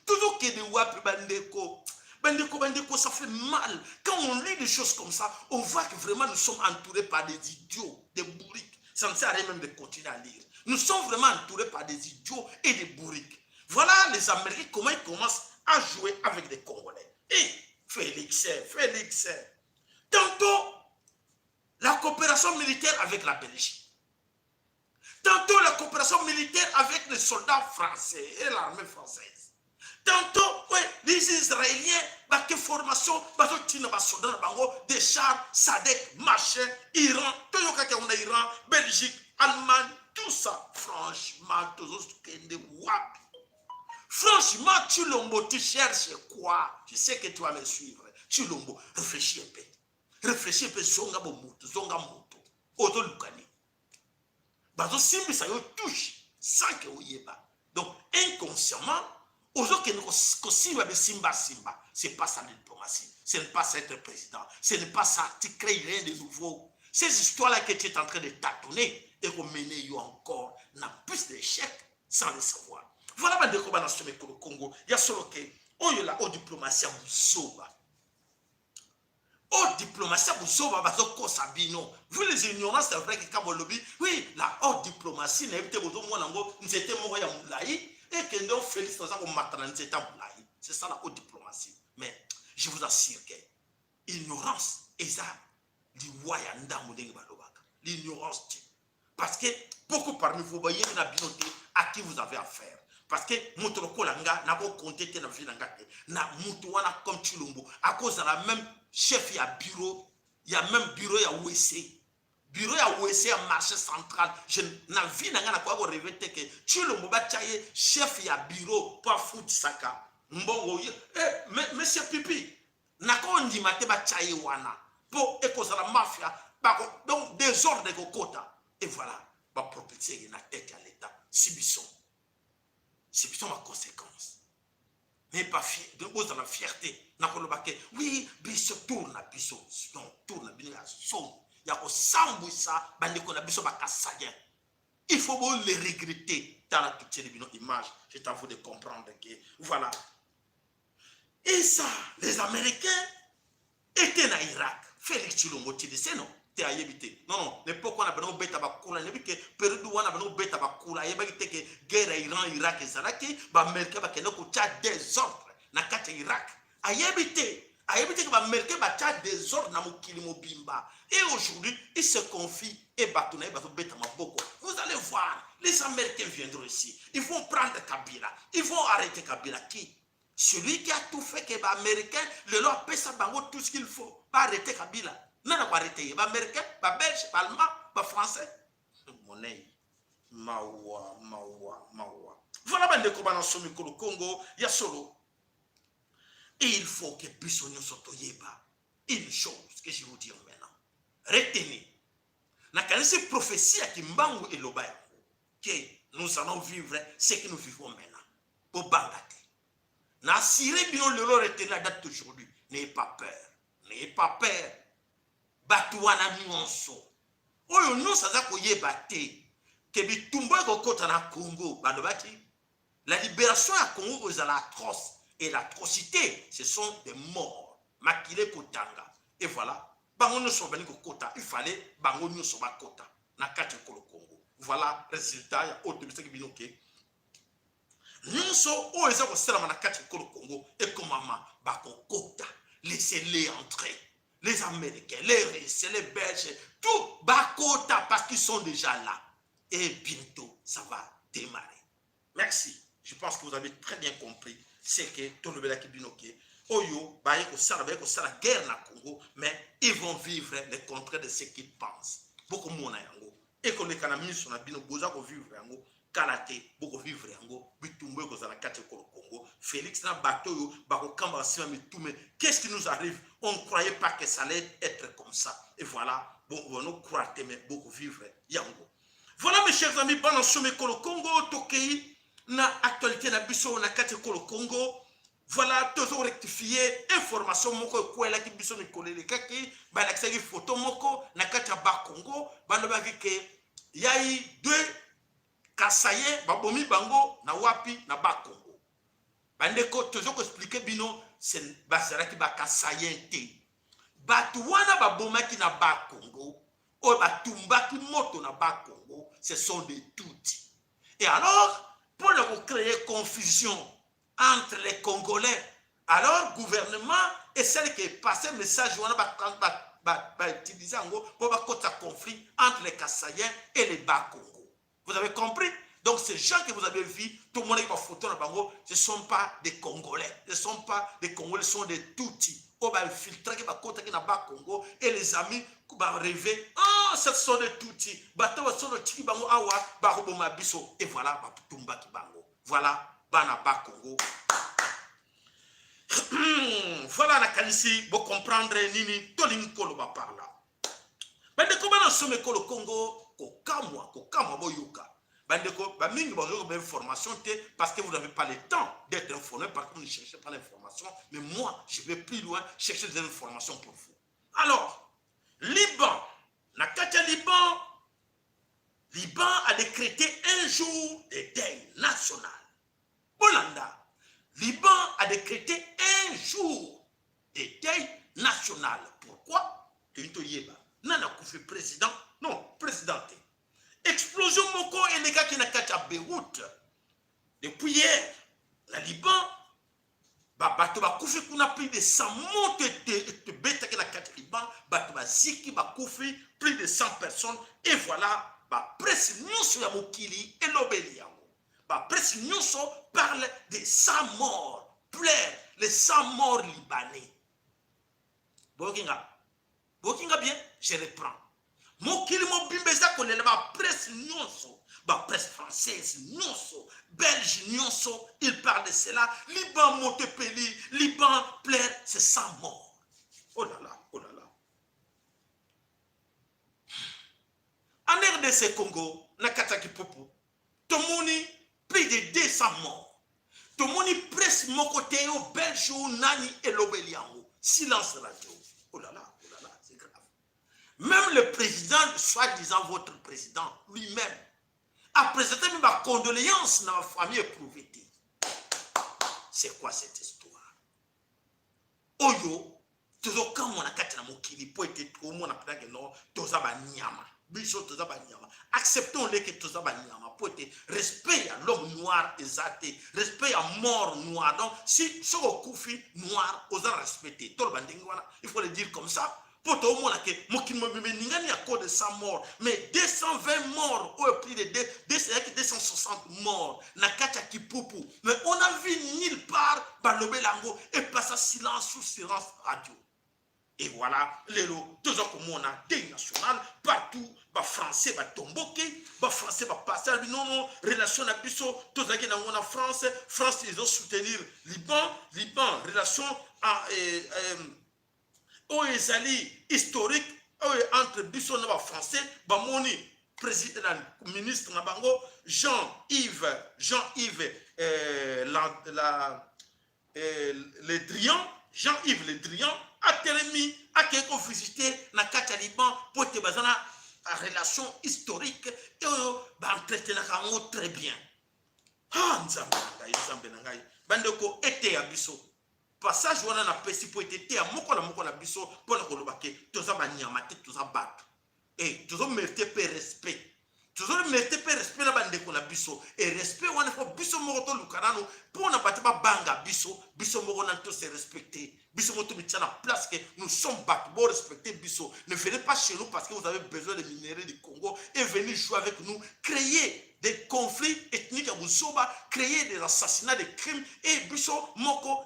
toujours que des wap bandeko. Bandeko, ça fait mal. Quand on lit des choses comme ça, on voit que vraiment nous sommes entourés par des idiots, des bourriques. Ça ne sert à rien même de continuer à lire. Nous sommes vraiment entourés par des idiots et des bourriques. Voilà les Américains, comment ils commencent à jouer avec des Congolais. Et Félix. Tantôt, la coopération militaire avec la Belgique. Tantôt, la coopération militaire avec les soldats français et l'armée française. Tantôt, ouais, les Israéliens, bah, que formation, bah, soldats, des chars, Sadek, machin, Iran, Iran, Belgique, Allemagne, tout ça. Franchement, tous des wap. Franchement, Chilombo, tu cherches quoi? Je sais que tu vas me suivre. Chilombo, réfléchis un peu. Réfléchis un peu, zonga moto. Odo lukani. Bazo simbi sa yo touche sans que vous y pas. Donc, inconsciemment, aujourd'hui que nous simba, c'est pas ça la diplomatie. Ce n'est pas ça être président. Ce n'est pas ça, tu crées rien de nouveau. Ces histoires-là que tu es en train de tâtonner et qu'on mène encore n'a plus d'échecs sans le savoir. Voilà ma découverte dans le Congo. Il y a seulement que on y a la haute diplomatie à Moussova. Haute diplomatie à Moussova, parce que Sabino. Vu les ignorances, c'est vrai que quand on lobby, oui, la haute diplomatie, n'a pas été nous étions morts à Moulaï, et que nous félicitons ça comme maintenant, nous étions à Moulaï. C'est ça la haute diplomatie. Mais je vous assure que l'ignorance est ça, l'ignorance. Parce que beaucoup parmi vous voyez une habileté à qui vous avez affaire. Parce que Moutoko Langa n'a pas compté na vilanga na Moutouana comme Chilombo. À cause de la même chef, il y a bureau, il y a même bureau, il y a OEC. Bureau, il y a OEC, un marché central. Je n'ai vu n'a pas rêvé que Chilombo va chayer chef, il y a bureau, pas foot saka. Mbongo, monsieur Pipi, n'a pas on dit maté va chayer wana. Pour cause de la mafia, donc désordre de Kokota. Et voilà, va propulser la tête à l'État. Subissons. C'est plutôt ma conséquence. Mais pas fier, de dans la fierté. Oui, biso tourne, biso. Non, tourne, biso. Il y a un sambo ça, bandeko na biso bakasayen. Il faut les regretter dans la toute image. Je t'avoue de comprendre que, voilà. Et ça, les Américains étaient en Irak. Félix Chilombo, tu dis, non? Non, l'époque où on a besoin de bêta bakula, ne que période où on a besoin de bêta bakula, il y a que guerre Iran, Irak et Zaraki, Américain va kenoko tchad des ordres, na kata Irak. Ayebite que Américain va tchad des ordres na mukili mobimba. Et aujourd'hui, ils se confient et battent bêta maboko. Vous allez voir, les Américains viendront ici. Ils vont prendre Kabila. Ils vont arrêter Kabila. Qui? Celui qui a tout fait que les Américains, le leur paie ça tout ce qu'il faut. Pas arrêter Kabila. Non, pas arrêter. Les Américains, les Belges, les Allemands, les Français. Monnaie. Mawa. Voilà ben de comment dans le Congo, il y a solo. Et il faut que puissions nous sortir une chose que je vous dis maintenant. Retenez. N'a qu'à ces prophéties qui m'bangou et l'obaya que nous allons vivre ce que nous vivons maintenant. Pour Bangate. N'a siré bien le leur retenir la date d'aujourd'hui. N'ayez pas peur. N'ayez pas peur. Batouana nuanso. Oyo non ça za koye baté. Que bitumbo kokota na Congo. Badobaki. La libération à Congo est atroce. Et l'atrocité, ce sont des morts. Makile Kotanga. Et voilà. Bango ne sont pas Kota. Il fallait Bango ne sont pas Kota. Nakati Congo. Voilà le résultat. Il y a autre de ce qui binoké. Nous sommes au Ezako Selama Nakati Congo. Et comme maman, Bako Kota. Laissez-les entrer. Les Américains, les Russes, les Belges, tout Bakota parce qu'ils sont déjà là. Et bientôt, ça va démarrer. Merci. je pense que vous avez très bien compris, c'est que tout le monde qui binoké, Oyo, bah, ça la guerre na Congo, mais ils vont vivre le contraire de ce qu'ils pensent. Beaucoup moins yango. Et que les Canadiens sont à bino, boza ko vivre yango, Kalate, beaucoup vivre yango, bitumbe ko zala kate ko Congo. Félix na bateau yo, bako kamba sima mitume. Qu'est-ce qui nous arrive? On ne croyait pas que ça allait être comme ça. Et voilà, bon, on nous croit mais beaucoup vivre yango. Voilà mes chers amis, pendant ce Kolo Congo, Tokei, na actualité na biso na kate Kolo Congo. Voilà, toujours rectifier information moko quoi là qui biso ni kolele kaki ba la kisaki photo moko na kati ya ba Congo bando ba ke yai deux kasaye ba bomi bango na wapi na ba Congo bande ko toujours ko expliquer bino c'est ba sera ki ba kasaye te batu wana ba bomaki na ba Congo o ba tumbaki moto na ba Congo ce sont des Tutsis et alors pour leur créer confusion entre les Congolais, alors le gouvernement est celle qui est passé message utiliser pour un conflit entre les Kassaïens et les Bas-Congo. Vous avez compris? Donc ces gens que vous avez vus, tout le monde qui va photo dans Bango, ce ne sont pas des Congolais. Ce ne sont pas des Congolais, ce sont des Tutsis. On va filtrer qui va contacter dans Bas-Congo et les amis qui vont rêver, ah, ce sont des Tutsis. Et voilà, voilà. Bana ba Congo. Voilà la qualité pour comprendre nini toling koloba par là. Bande ko bana somme ko le Congo ko kamwa boyuka. Bande ko ba mingi bozo ko information te parce que vous n'avez pas le temps d'être informé parce que vous ne cherchez pas l'information, mais moi je vais plus loin chercher des informations pour vous. Alors, Liban, na katia Liban a décrété un jour de deuil national. Bolanda, Liban a décrété un jour de deuil national. Pourquoi? Nana Koufi président, non, présidenté. Explosion Moko et les gars qui n'ont qu'à Beyrouth. Depuis hier, la Liban, Batoba Koufi qu'on a plus de 100 montes de bêta qui n'a qu'à Liban, Batoba Ziki, Koufi, plus de 100 personnes. Et voilà, presse nous sur la Mokili et l'Obélian. La presse Nyonso parle de 100 morts, pleure les 100 morts libanais. Bokinga bien, je reprends. Mokili mo bimbeza ko la presse Nyonso, la presse française Nyonso, belge Nyonso, il parle de cela. Liban Montepelli, Liban pleure, c'est 100 morts. Oh là là, oh là là. En RDC Congo, Nakataki Popo, Tomoni, plus de 200 morts. Tout le monde presse mon côté au Belge, Nani et l'Obéliango. Silence radio. Oh là là, c'est grave. Même le président, soi-disant votre président, lui-même, a présenté ma condoléance dans ma famille éprouvée. C'est quoi cette histoire? Oyo, toujours quand on a quatre na mokili, pour être trop, on a pris que non, toza ba nyama. Biso toza ba nyama. Acceptons-les que toza ba nyama. Respect à l'homme noir exalté, respect à mort noir. Donc, si ce koufi noir, osant respecter, il faut le dire comme ça. Pour tout le monde, il y a cause de 100 morts, mais 220 morts, ou plus de 260 morts, mais on a vu nulle part, Balobelango, et passe silence sous silence radio. Et voilà, les lots, toujours comme on a des nationales, partout, les Français, les tomboké, les Français, les passer, non, relation à Bisso, tout ça qui est dans la France, ils ont soutenu Liban, relation à Oezali, historique, entre Bisso et les Français, Bamoni, président, ministre Nabango, Jean-Yves, Le Drian, Jean-Yves Le Drian, a terminé à quelqu'un visiter na kati Liban pour te baser na relation historique et entretenir très bien. Ah, nzambe nangai bande ko été ya biso passage wana na pesi pour été à moko na biso pour na kolobake toza ba nyama te toza bato et tozo mériter pe respect. Toujours mériter pe respect na bande ko na biso et respect wana fo biso moko to lukanano pour na bateba banga biso moko na to se respecter. Biso moto mitya na place que nous sommes battus pour respecter biso. Ne venez pas chez nous parce que vous avez besoin de minéraux du Congo et venez jouer avec nous, créer des conflits ethniques à vous muzoba créer des assassinats, des crimes et biso moko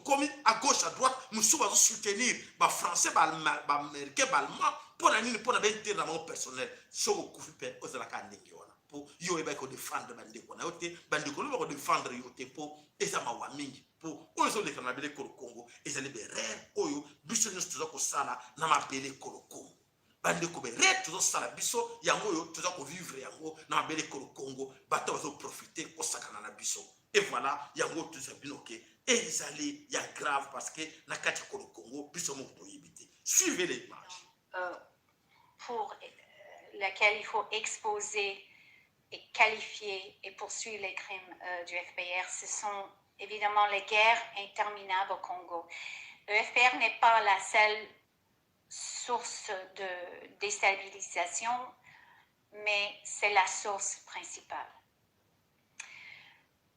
commis à gauche à droite muzoba soutenir ba français ba américain ba allemand pour la nini pour la benté dans mon personnel so kufi pe ozala ka ndenge wana pour yo eba ko défendre bandeko na yote bandeko lo ko défendre yote pour ezama wa mingi pour ozo le kana bele ko Congo ezali be rare oyo biso nyos tuza ko sala na mabele ko Congo bandeko be rare tuza sala biso yango yo tuza ko vivre yango na mabele ko Congo bato bazo profiter ko sakana na biso et voilà yango tuza binoke ezali ya grave parce que na kati ko Congo biso mo to yibite suivez les images pour laquelle il faut exposer et qualifier et poursuivre les crimes du FPR, ce sont évidemment les guerres interminables au Congo. Le FPR n'est pas la seule source de déstabilisation, mais c'est la source principale.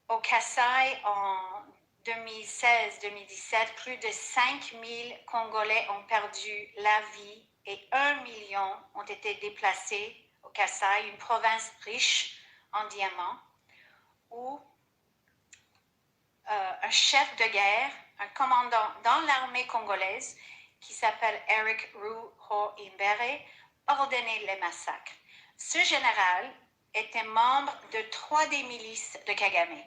Au Kasaï, en 2016-2017, plus de 5000 Congolais ont perdu la vie et 1 million ont été déplacés au Kasaï, une province riche en diamants, où un chef de guerre, un commandant dans l'armée congolaise, qui s'appelle Eric Ruho-Imbere, ordonnait les massacres. Ce général était membre de 3 des milices de Kagame.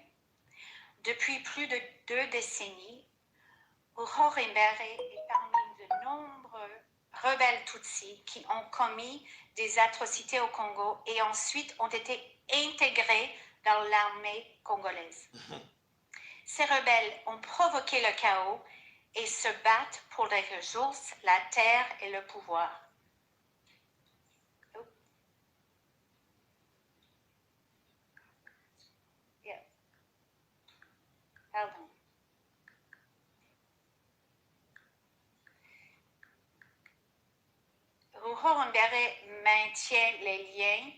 Depuis plus de 2 décennies, Ruho-Imbere est parmi de nombreux rebelles Tutsis qui ont commis des atrocités au Congo et ensuite ont été intégrés dans l'armée congolaise. Ces rebelles ont provoqué le chaos et se battent pour les ressources, la terre et le pouvoir. Pardon. Ruho-Imbere maintient les liens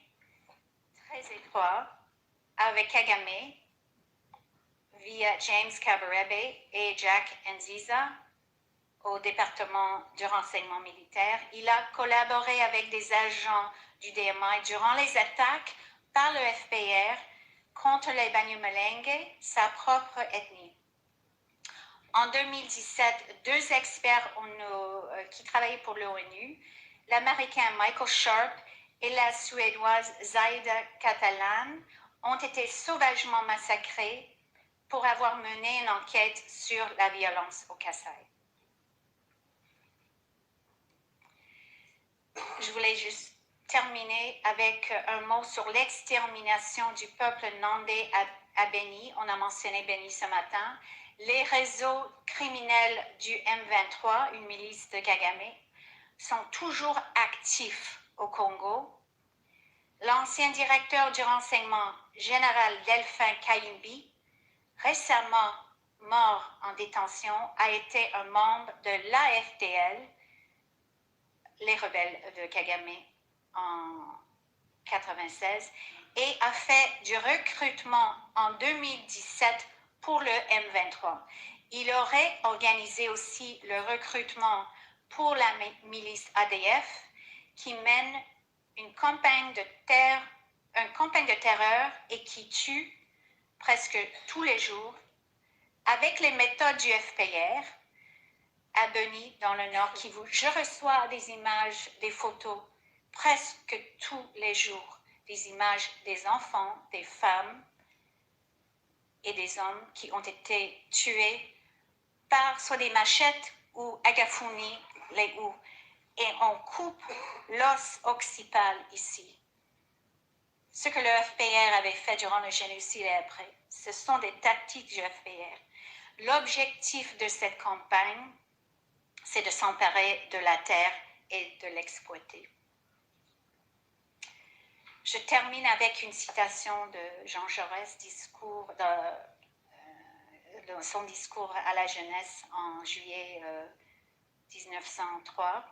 très étroits avec Kagame via James Kabarebe et Jack Nziza au département du renseignement militaire. Il a collaboré avec des agents du DMI durant les attaques par le FPR contre les Banyamulenge, sa propre ethnie. En 2017, 2 experts qui travaillaient pour l'ONU, l'Américain Michael Sharp et la Suédoise Zaida Catalan, ont été sauvagement massacrés pour avoir mené une enquête sur la violence au Kasaï. Je voulais juste terminer avec un mot sur l'extermination du peuple nandais à Beni. On a mentionné Beni ce matin. Les réseaux criminels du M23, une milice de Kagame, sont toujours actifs au Congo. L'ancien directeur du renseignement général Delphin Kayumbi, récemment mort en détention, a été un membre de l'AFDL, les rebelles de Kagame, en 1996, et a fait du recrutement en 2017 pour le M23. Il aurait organisé aussi le recrutement pour la milice ADF qui mène une campagne de terreur et qui tue presque tous les jours avec les méthodes du FPR à Beni dans le nord Kivu. Je reçois des images, des photos presque tous les jours, des images des enfants, des femmes et des hommes qui ont été tués par soit des machettes ou agafuni, les houes. Et on coupe l'os occipital ici. Ce que le FPR avait fait durant le génocide et après, ce sont des tactiques du FPR. L'objectif de cette campagne, c'est de s'emparer de la terre et de l'exploiter. Je termine avec une citation de Jean Jaurès, son discours à la jeunesse en juillet 1903.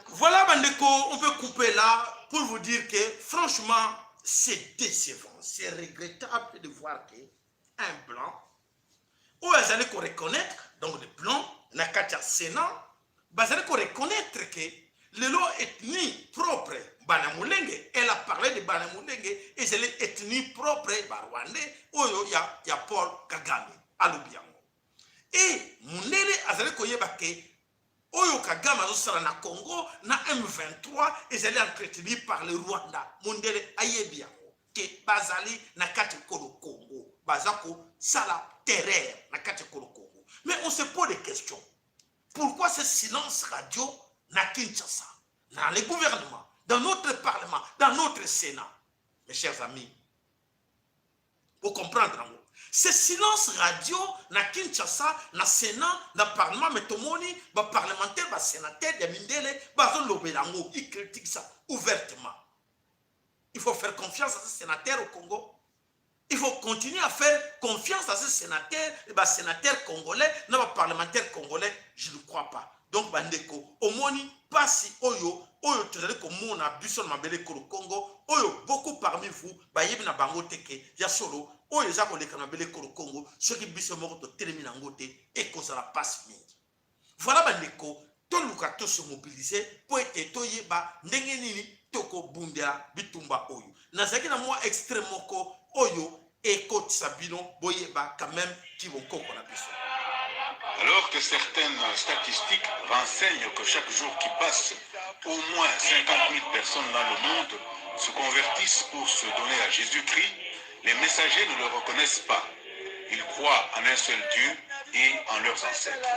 Voilà, Bandeko, on peut couper là pour vous dire que franchement, c'est décevant, c'est regrettable de voir qu'un blanc, ou ils allaient reconnaître, donc les blancs, na katia Sénat, ils allaient reconnaître que le lot ethnie propre, Banamulenge, mbana mundenge ezali ethnie propre ba Rwandais oyo ya Paul Kagame alobi yango. Et mundele azali koyeba ke oyo Kagame azosala na Congo na M23 ezali entretenu par le Rwanda. Mundele ayebi yango ke bazali na kati kolo Congo bazako sala terreur na kati kolo Congo. Mais on se pose des questions. Pourquoi ce silence radio na Kinshasa, dans les gouvernements, dans notre parlement, dans notre Sénat? Mes chers amis, vous comprenez, ce silence radio na Kinshasa, na Sénat, na parlement, mais tout le monde, les parlementaires, les sénateurs, les mindele, ils critiquent ça ouvertement. Il faut faire confiance à ces sénateurs au Congo. Il faut continuer à faire confiance à ces sénateurs, les sénateurs congolais, les parlementaires congolais, je ne crois pas. Donc, bandeko, au moni, pas si oyo, tu allez comme mon abusson mabele ko Congo, oyo, beaucoup parmi vous, ba yebi na bango teke, ya solo, oyo za ko leka mabele ko Congo, ceux qui biso moko to termine en ngote, et ko ça la passe mingi. Voilà bandeko, to luka to se mobiliser, pour être to yeba, ndenge nini, toko bundela, bitumba oyo. Nazaki na moi extrêmement ko, oyo, et Côte Sabino, boyeba, quand même, qui vont koko la biso. Alors que certaines statistiques renseignent que chaque jour qui passe, au moins 50 000 personnes dans le monde se convertissent pour se donner à Jésus-Christ, les messagers ne le reconnaissent pas. Ils croient en un seul Dieu et en leurs ancêtres.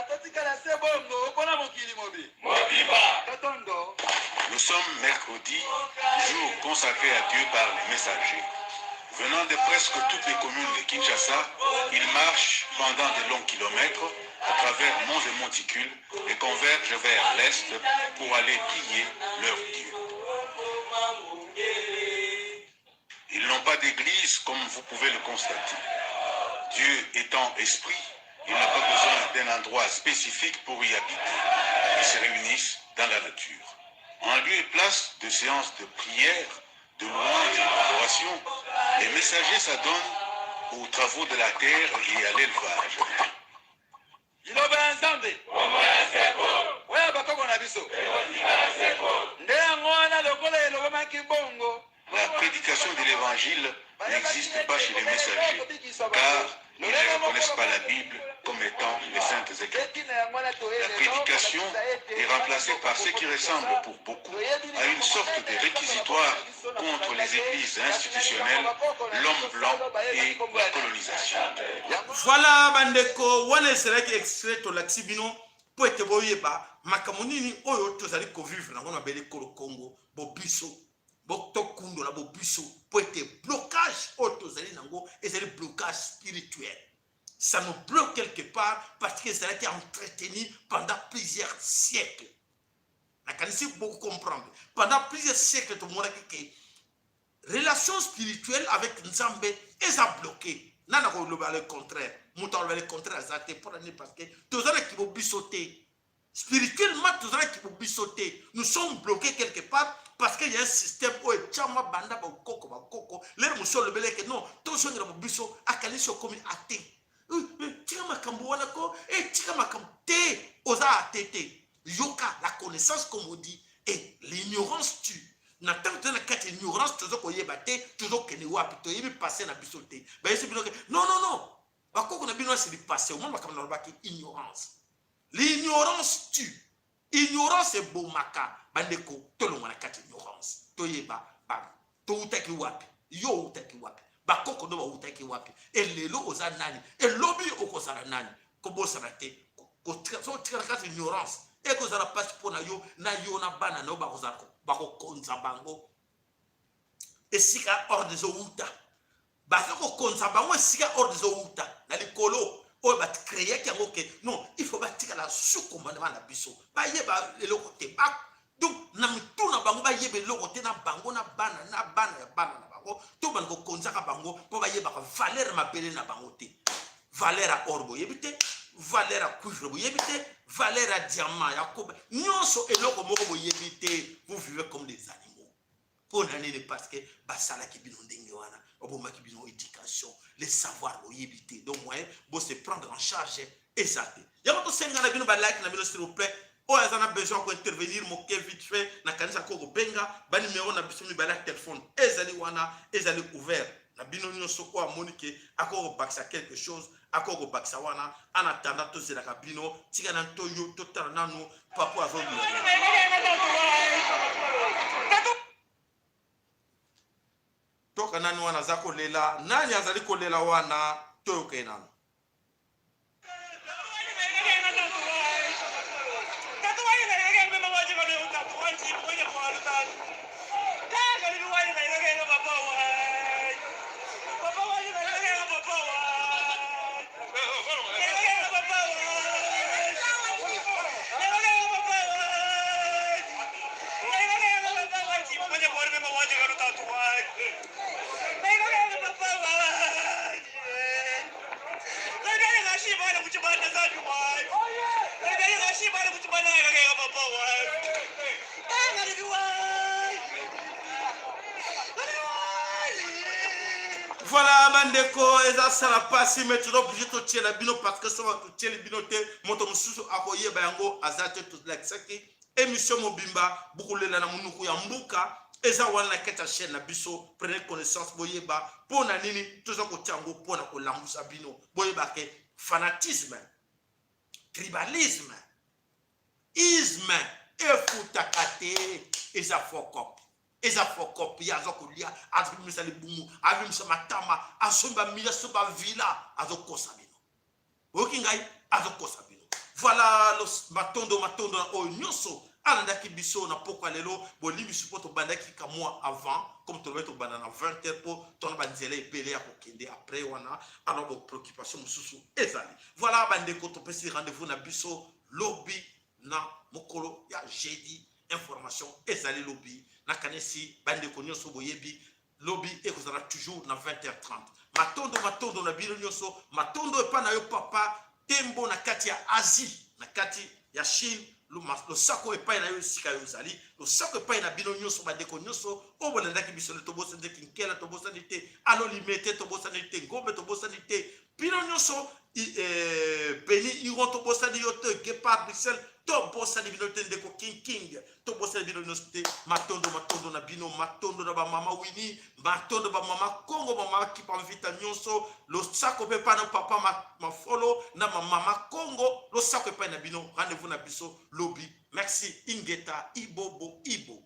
Nous sommes mercredi, jour consacré à Dieu par les messagers. Venant de presque toutes les communes de Kinshasa, ils marchent pendant de longs kilomètres à travers monts et monticules et convergent vers l'est pour aller prier leur Dieu. Ils n'ont pas d'église comme vous pouvez le constater. Dieu étant esprit, il n'a pas besoin d'un endroit spécifique pour y habiter. Ils se réunissent dans la nature. En lieu et place de séances de prière, de louange et d'adoration, les messagers s'adonnent aux travaux de la terre et à l'élevage. La prédication de l'évangile n'existe pas chez les messagers, car ils ne reconnaissent pas la Bible comme étant les saintes écritures. La prédication est remplacée par ce qui ressemble pour beaucoup à une sorte de réquisitoire contre les églises institutionnelles, l'homme blanc et la colonisation. Voilà, bandeko, wane sereki extrait to laksibino, po ete boyeba, makamonini oyo tozali ko vivre na ngona bele ko Congo, bo biso, bo tokundo la bo biso, po ete blocage oyo tozali nango, ezali blocage spirituel. Ça nous bloque quelque part parce que ça a été entretenu pendant plusieurs siècles. La canisi beaucoup comprendre. Pendant plusieurs siècles, tout le monde a dit que relation spirituelle avec Nzambe est à bloquer. Nana ko le contraire. Mouta le contraire ça te pour année parce que tous les qui vont bisauter. Spirituellement, tous les qui vont bisauter. Nous sommes bloqués quelque part parce qu'il y a un système où chama banda ba koko. Les muso le belé que non, tous ceux qui vont biso akali so comme athée. Tika makambo wana ko tika makambo te oza atete yoka la connaissance comme on dit et l'ignorance tue. N'attends que la ignorance toujours ko yeba te toujours que ne wapi to yebi passer na biso te ba yesi bino non ba ko na bino c'est du passé au moins makambo na ba ki ignorance. L'ignorance tue. Ignorance est bomaka bandeko to lo na kati ignorance to yeba ba to utaki wapi yo utaki wapi bakoko ndo bautaki wapi elelo oza nani elobi okozala nani kobosana te so tika kati ignorance ekozala pasi pona yo na bana no bakokonza bango esika ordre zo uta bakokonza bango esika ordre zo uta na likolo oyo bakreye yango ke non il faut batika la sukomandema na biso bayeba eloko te donc na mituna bango bayeba eloko te na bango na bana ya bana tout le monde konzaka bango pour ba yeba valeur mabele na bango te valeur à orbo yebite valeur à cuivre bo yebite valeur à diamant yakoba nyonso eloko moko bo yebite vous vivez comme des animaux pour nani parce que basala ki bino ndenge wana oboma ki bino éducation les savoirs bo yebite donc moi bo se prendre en charge exact yako to senga na bino ba like na bino s'il vous plaît oyo aza na besoin kointervenir moke vite fait na kanisa koko benga banimero na biso mibale ya telefone ezali wana ezali ouvert na bino nyonso oyo amoni ke akokobakisa quelque chose akokobakisa wana en attendant tozelaka bino tika na toyo totala nanu papo azolula toka nani wana aza kolela nani azali kolela wana toyoke nanu Voilà, bandeko, eza sala pasi mais tu dois obligé de tirer la bino parce que ça va tirer les binote moto mususu akoye bayango azate tout la saki émission mobimba bukulela na munuku ya mbuka eza wana na keta chaîne na biso prenez connaissance boyeba pona nini toza ko tiango pona ko lambusa bino boyeba ke fanatisme tribalisme isme efutakate eza fokop eza fokop ya zokulia azimisa libumu avimisa matama asomba mila soba villa azokosa bino okingai azokosa bino voilà los matondo na onyoso alandaki biso na poko lelo bolimi support bandaki ka mois avant comme to mettre banana 20 heures pour ton banzela epele ya kokende après wana alors bo préoccupation mususu ezali voilà bandeko to pesi rendez-vous na biso lobby na mokolo ya jeudi information ezali lobby na kanesi bandeko nyonso boyebi lobby ekozala toujours na 20h30 matondo na bino nyonso matondo epa na yo papa tembo na kati ya Asie na kati ya Chine lo sako epai na yo sika yo zali lo sako epai na bino nyonso bandeko nyonso o bolandaki biso le tobosa de kinkela tobosa nite alo limete tobosa nite ngombe tobosa nite bino nyonso beni iro tobosa ni yote Gepard Bruxelles tobosa ni bino ndeko king tobosa ni bino nyonso te matondo na bino matondo na ba mama Winnie matondo ba mama Congo mama kipa mvita nyonso lo sako pe pa na papa ma follow na mama Congo lo sako pe na bino rendez-vous na biso lobby merci ingeta ibobo ibo